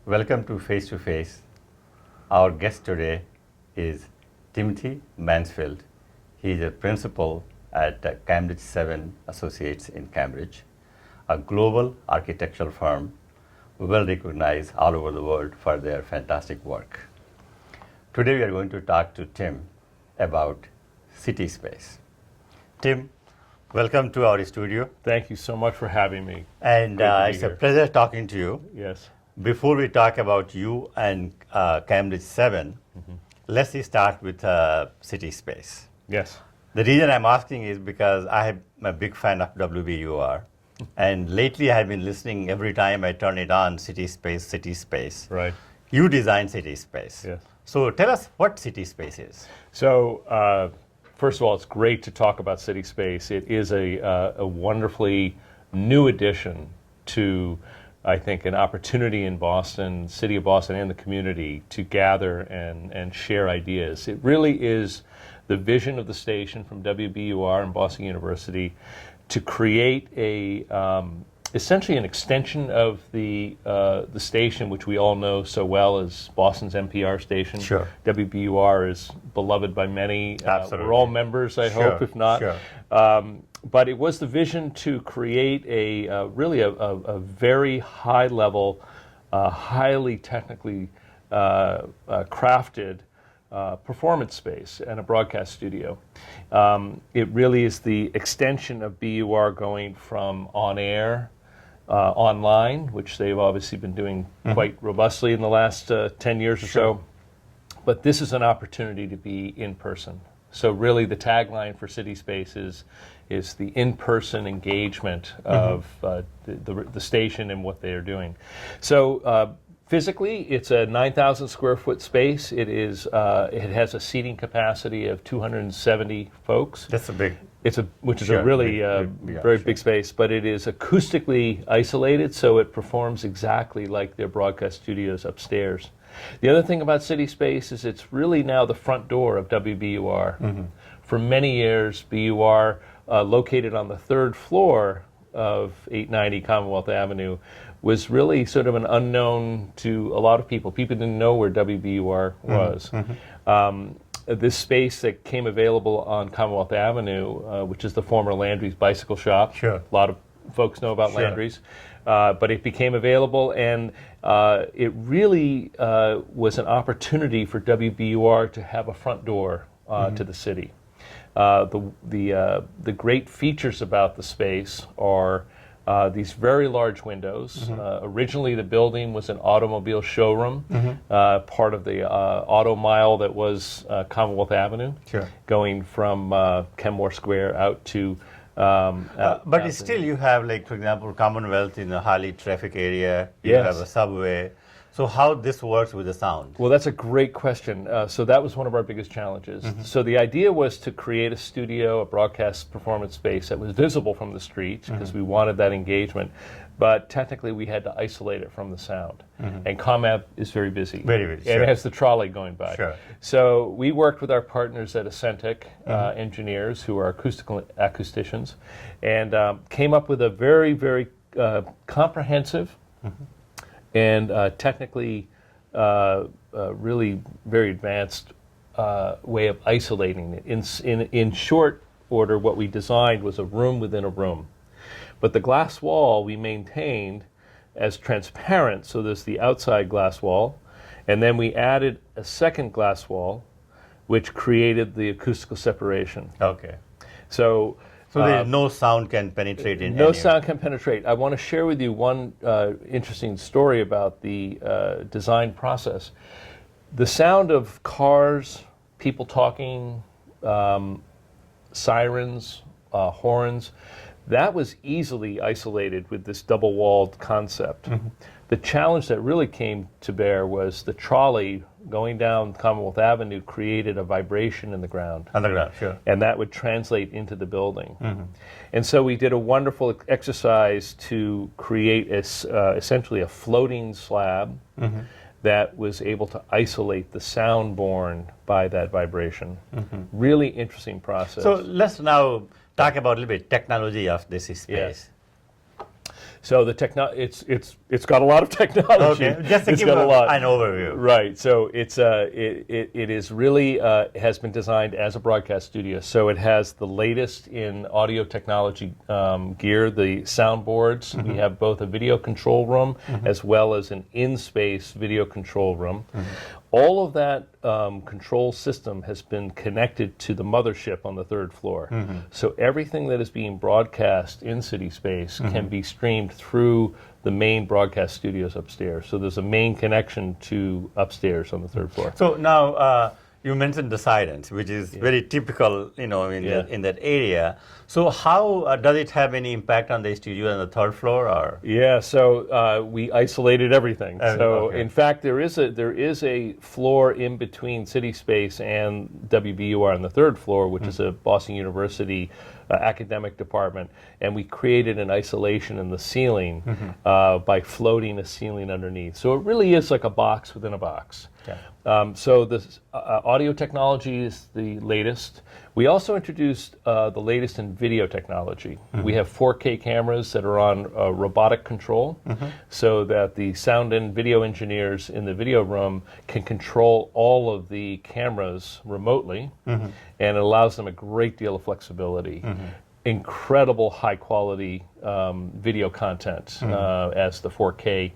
Welcome to Face to Face. Our guest today is Timothy Mansfield. He is a principal at CambridgeSeven Associates in Cambridge, a global architectural firm well recognized all over the world for their fantastic work. Today we are going to talk to Tim about CitySpace. Tim, welcome to our studio. Thank you so much for having me. And it's a pleasure talking to you. Yes. Before we talk about you and CambridgeSeven, let's start with CitySpace. Yes. The reason I'm asking is because I'm a big fan of WBUR. And lately I've been listening every time I turn it on, CitySpace, CitySpace. Right. You designed CitySpace. Yes. So tell us what CitySpace is. So, first of all, it's great to talk about CitySpace. It is a wonderfully new addition to, I think, an opportunity in Boston, city of Boston, and the community to gather and share ideas. It really is the vision of the station from WBUR and Boston University to create essentially an extension of the station, which we all know so well as Boston's NPR station. Sure. WBUR is beloved by many. Absolutely. We're all members, I hope, if not. Sure. But it was the vision to create a very high level, highly technically crafted performance space and a broadcast studio. It really is the extension of BUR going from on air, online, which they've obviously been doing quite robustly in the last 10 years or so. But this is an opportunity to be in person. So really the tagline for CitySpace is the in-person engagement of the station and what they are doing. So physically, it's a 9,000 square foot space. It has a seating capacity of 270 folks. That's a big. Which is a really very big space, but it is acoustically isolated, so it performs exactly like their broadcast studios upstairs. The other thing about CitySpace is it's really now the front door of WBUR. For many years, BUR, located on the third floor of 890 Commonwealth Avenue, was really sort of an unknown to a lot of people. People didn't know where WBUR was. This space that came available on Commonwealth Avenue, which is the former Landry's bicycle shop. Sure. A lot of folks know about Landry's. But it became available, and it really was an opportunity for WBUR to have a front door to the city. The great features about the space are these very large windows. Originally, the building was an automobile showroom, part of the auto mile that was Commonwealth Avenue, going from Kenmore Square out to but still you have, like, for example, Commonwealth in a highly traffic area. You have a subway. So how this works with the sound? Well, that's a great question. So that was one of our biggest challenges. So the idea was to create a studio, a broadcast performance space that was visible from the street because we wanted that engagement. But technically we had to isolate it from the sound. And ComAv is very busy. Very busy. And it has the trolley going by. So we worked with our partners at Acentic engineers who are acousticians and came up with a very, very comprehensive and technically really very advanced way of isolating it. In short order, what we designed was a room within a room. But the glass wall we maintained as transparent, so there's the outside glass wall, and then we added a second glass wall, which created the acoustical separation. Okay. So there's no sound can penetrate in No sound can penetrate. I want to share with you one interesting story about the design process. The sound of cars, people talking, sirens, horns, that was easily isolated with this double-walled concept. The challenge that really came to bear was the trolley going down Commonwealth Avenue created a vibration in the ground. Underground, sure. And that would translate into the building. And so we did a wonderful exercise to create essentially a floating slab that was able to isolate the sound borne by that vibration. Really interesting process. So let's now talk about a little bit technology of this space. So the it's got a lot of technology. Okay, just to it's give got a lot. an overview. Right. So it is really has been designed as a broadcast studio. So it has the latest in audio technology gear, the soundboards. We have both a video control room as well as an in-space video control room. All of that control system has been connected to the mothership on the third floor. So everything that is being broadcast in CitySpace can be streamed through the main broadcast studios upstairs. So there's a main connection to upstairs on the third floor. So now you mentioned the sirens, which is very typical, in that area. So how does it have any impact on the studio on the third floor, or? Yeah, so we isolated everything. So okay. in fact, there is a floor in between CitySpace and WBUR on the third floor, which is a Boston University academic department, and we created an isolation in the ceiling by floating a ceiling underneath. So it really is like a box within a box. Yeah. So this audio technology is the latest. We also introduced the latest in video technology. We have 4K cameras that are on robotic control, so that the sound and video engineers in the video room can control all of the cameras remotely, and it allows them a great deal of flexibility. Incredible high quality video content as the 4K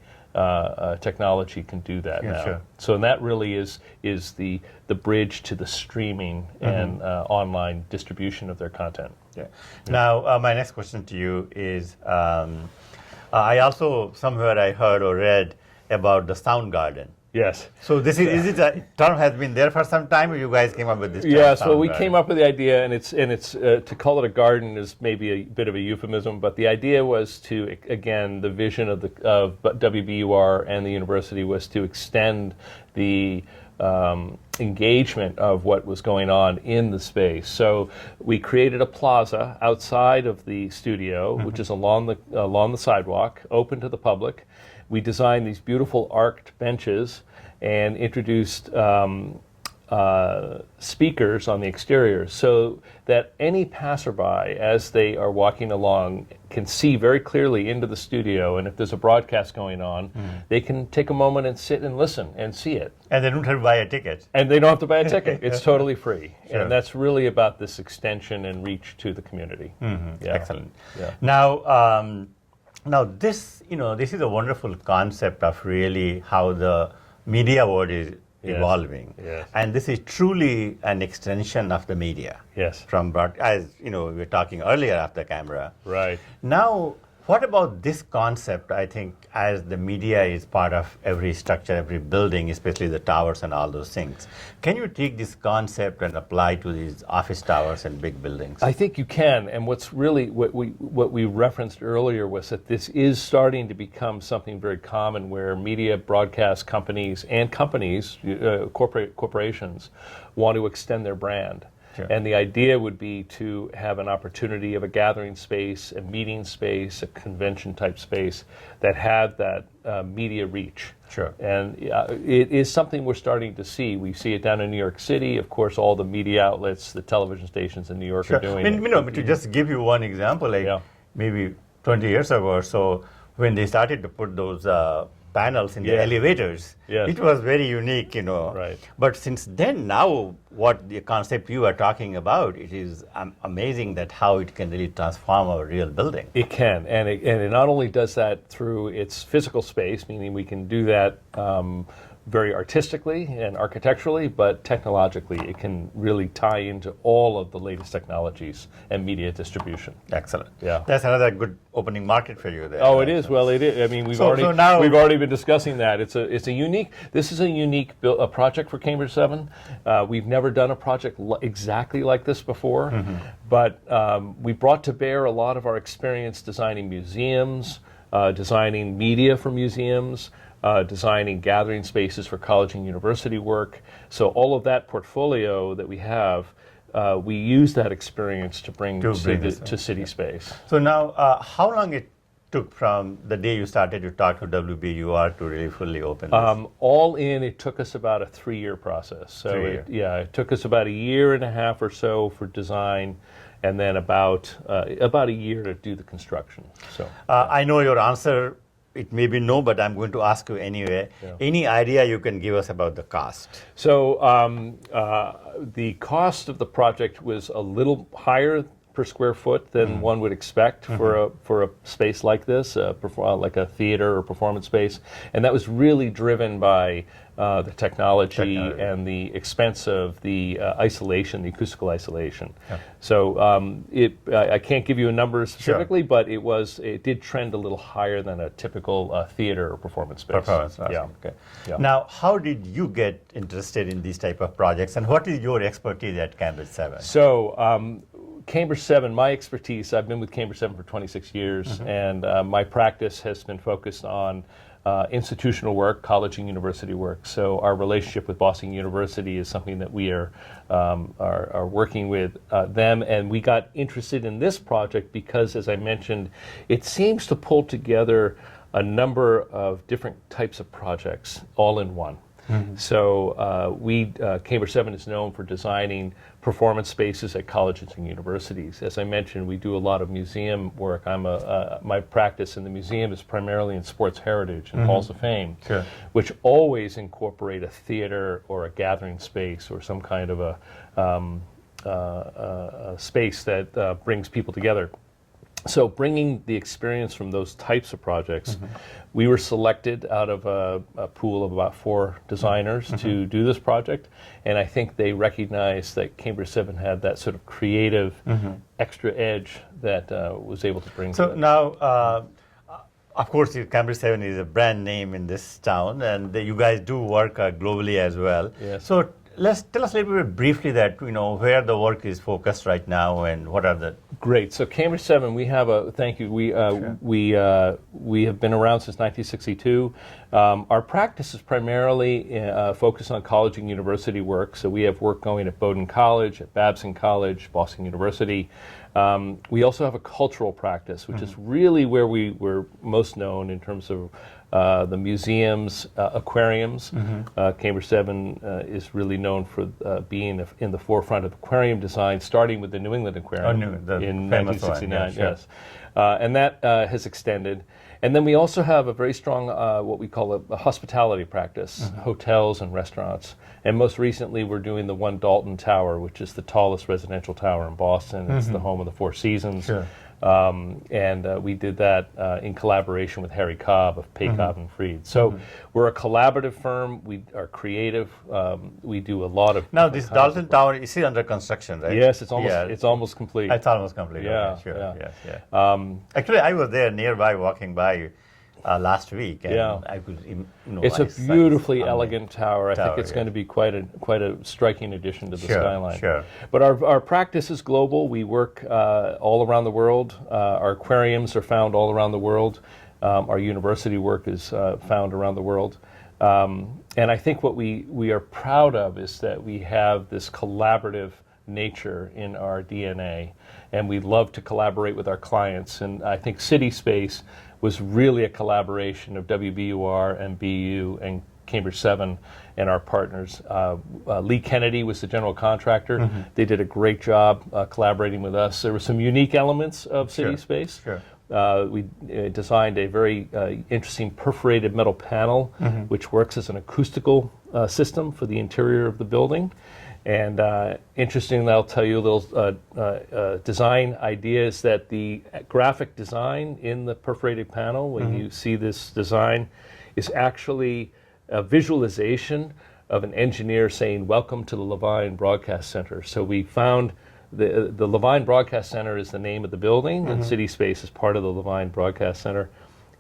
technology can do that now. Sure. So that really is the bridge to the streaming and online distribution of their content. Yeah. Now, my next question to you is, I also somewhere I heard or read about the sound garden. Yes. So this is it a term has been there for some time, or you guys came up with this term? Yes, sound well, we garden? came up with the idea, and it's to call it a garden is maybe a bit of a euphemism, but the idea was to, again, the vision of WBUR and the university was to extend the engagement of what was going on in the space. So we created a plaza outside of the studio, which is along the sidewalk, open to the public. We designed these beautiful arched benches and introduced speakers on the exterior so that any passerby, as they are walking along, can see very clearly into the studio, and if there's a broadcast going on, they can take a moment and sit and listen and see it. And they don't have to buy a ticket. And they don't have to buy a ticket. It's totally free. Sure. And that's really about this extension and reach to the community. Yeah. Excellent. Yeah. Now this, this is a wonderful concept of really how the media world is evolving. Yes. And this is truly an extension of the media. Yes. From as we were talking earlier after camera. Right. Now, what about this concept? I think as the media is part of every structure, every building, especially the towers and all those things, can you take this concept and apply to these office towers and big buildings? I think you can, and what we referenced earlier was that this is starting to become something very common, where media broadcast companies and corporations want to extend their brand. Sure. And the idea would be to have an opportunity of a gathering space, a meeting space, a convention type space that had that media reach. Sure. And it is something we're starting to see. We see it down in New York City. Of course, all the media outlets, the television stations in New York are doing it. But to just give you one example, maybe 20 years ago or so, when they started to put those panels in the elevators, it was very unique, Right. But since then, now, what the concept you are talking about, it is amazing that how it can really transform our real building. It can, and it not only does that through its physical space, meaning we can do that very artistically and architecturally, but technologically it can really tie into all of the latest technologies and media distribution. Excellent. Yeah. That's another good opening market for you there. Oh, it is. Well, it is. I mean, we've already been discussing that. This is a unique a project for CambridgeSeven. We've never done a project exactly like this before, but we brought to bear a lot of our experience designing museums, designing media for museums, designing gathering spaces for college and university work. So all of that portfolio that we have, we use that experience to bring to CitySpace. So now, how long it took from the day you started to talk to WBUR to really fully open this? All in, it took us about a 3-year process. So it took us about a year and a half or so for design, and then about a year to do the construction. So I know your answer. It may be no, but I'm going to ask you anyway. Yeah. Any idea you can give us about the cost? So the cost of the project was a little higher per square foot than one would expect for a space like this, like a theater or performance space, and that was really driven by the technology and the expense of the isolation, the acoustical isolation. Yeah. So I can't give you a number specifically, but it did trend a little higher than a typical theater or performance space. Yeah. Okay. Yeah. Now, how did you get interested in these type of projects, and what is your expertise at CambridgeSeven? So. CambridgeSeven, my expertise, I've been with CambridgeSeven for 26 years, and my practice has been focused on institutional work, college and university work. So our relationship with Boston University is something that we are working with them, and we got interested in this project because, as I mentioned, it seems to pull together a number of different types of projects all in one. So CambridgeSeven is known for designing performance spaces at colleges and universities. As I mentioned, we do a lot of museum work. My practice in the museum is primarily in sports heritage and halls of fame, which always incorporate a theater or a gathering space or some kind of a space that brings people together. So bringing the experience from those types of projects, we were selected out of a pool of about 4 designers to do this project, and I think they recognized that CambridgeSeven had that sort of creative extra edge that was able to bring to it. Now, of course, CambridgeSeven is a brand name in this town, and you guys do work globally as well. Yes. So tell us a little bit briefly that, where the work is focused right now and what are the... Great. So CambridgeSeven, we have thank you. We have been around since 1962. Our practice is primarily focused on college and university work. So we have work going at Bowdoin College, at Babson College, Boston University. We also have a cultural practice, which is really where we were most known in terms of the museums, aquariums. CambridgeSeven is really known for being in the forefront of aquarium design, starting with the New England Aquarium in 1969. Yes, and that has extended. And then we also have a very strong, what we call a hospitality practice, hotels and restaurants. And most recently, we're doing the One Dalton Tower, which is the tallest residential tower in Boston. It's the home of the Four Seasons. And we did that in collaboration with Harry Cobb of Pay, Cobb and Freed. So we're a collaborative firm. We are creative. We do a lot of... Now, this Dalton Tower, is it under construction, right? Yes, it's almost complete. It's almost complete. Yeah, okay, sure. yeah. Yes. Actually, I was there nearby, walking by last week, and I could, it's a beautifully elegant tower. I think it's going to be quite a striking addition to the skyline. Sure. But our practice is global. We work all around the world. Our aquariums are found all around the world. Our university work is found around the world. And I think what we are proud of is that we have this collaborative nature in our DNA, and we love to collaborate with our clients. And I think CitySpace was really a collaboration of WBUR and BU and CambridgeSeven and our partners. Lee Kennedy was the general contractor. They did a great job collaborating with us. There were some unique elements of CitySpace. We designed a very interesting perforated metal panel, which works as an acoustical system for the interior of the building. And interestingly, I'll tell you a little design idea is that the graphic design in the perforated panel, when you see this design, is actually a visualization of an engineer saying, "Welcome to the Levine Broadcast Center." So we found the Levine Broadcast Center is the name of the building, and CitySpace is part of the Levine Broadcast Center.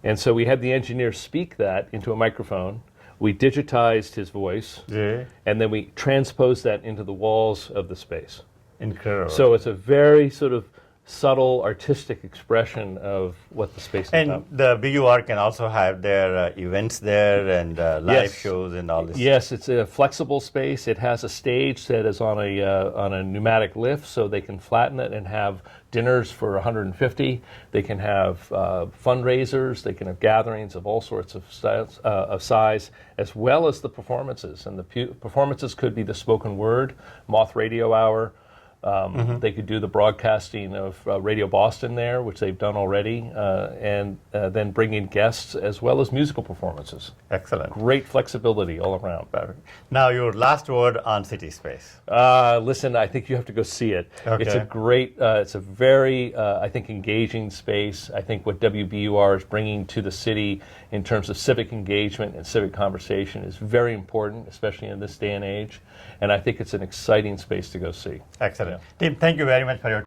And so we had the engineer speak that into a microphone. We digitized his voice, and then we transposed that into the walls of the space. Incredible. So it's a very sort of subtle artistic expression of what the space is about. And the BUR can also have their events there and live shows and all this. Yes, it's a flexible space. It has a stage that is on a pneumatic lift, so they can flatten it and have dinners for 150. They can have fundraisers. They can have gatherings of all sorts of size, as well as the performances. And the performances could be the spoken word, Moth Radio Hour, They could do the broadcasting of Radio Boston there, which they've done already, and then bring in guests as well as musical performances. Excellent. Great flexibility all around. Perfect. Now, your last word on CitySpace. Listen, I think you have to go see it. Okay. It's a great, it's a very, I think, engaging space. I think what WBUR is bringing to the city in terms of civic engagement and civic conversation is very important, especially in this day and age. And I think it's an exciting space to go see. Excellent. Tim, thank you very much for your time.